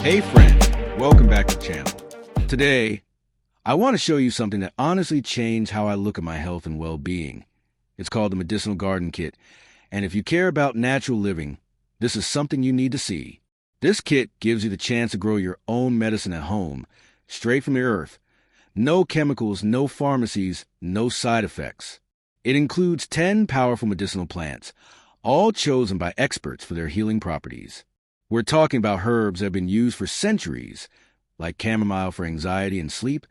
Hey friend, welcome back to the channel. Today, I want to show you something that honestly changed how I look at my health and well-being. It's called the Medicinal Garden Kit, and if you care about natural living, this is something you need to see. This kit gives you the chance to grow your own medicine at home, straight from the earth. No chemicals, no pharmacies, no side effects. It includes 10 powerful medicinal plants, all chosen by experts for their healing properties. We're talking about herbs that have been used for centuries, like chamomile for anxiety and sleep,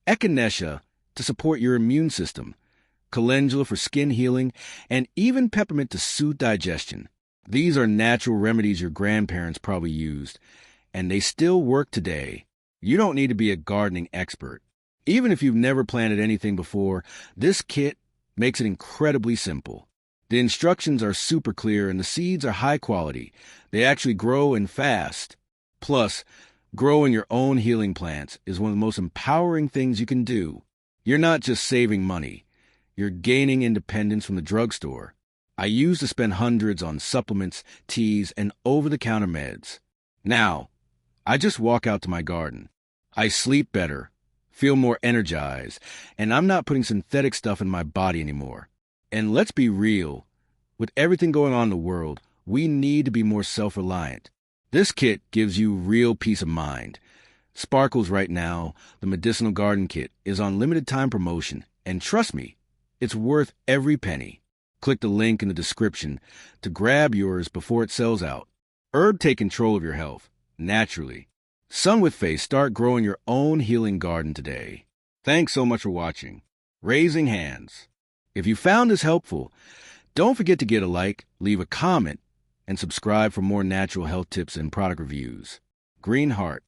echinacea to support your immune system, calendula for skin healing, and even peppermint to soothe digestion. These are natural remedies your grandparents probably used, and they still work today. You don't need to be a gardening expert. Even if you've never planted anything before, this kit makes it incredibly simple. The instructions are super clear and the seeds are high quality. They actually grow and fast. Plus, growing your own healing plants is one of the most empowering things you can do. You're not just saving money. You're gaining independence from the drugstore. I used to spend hundreds on supplements, teas, and over-the-counter meds. Now, I just walk out to my garden. I sleep better, feel more energized, and I'm not putting synthetic stuff in my body anymore. And let's be real, with everything going on in the world, we need to be more self-reliant. This kit gives you real peace of mind. Sparkles right now, the Medicinal Garden Kit, is on limited time promotion, and trust me, it's worth every penny. Click the link in the description to grab yours before it sells out. Take control of your health, naturally. Sun with Faith, start growing your own healing garden today. Thanks so much for watching. Raising hands. If you found this helpful, don't forget to get a like, leave a comment, and subscribe for more natural health tips and product reviews. Green Heart.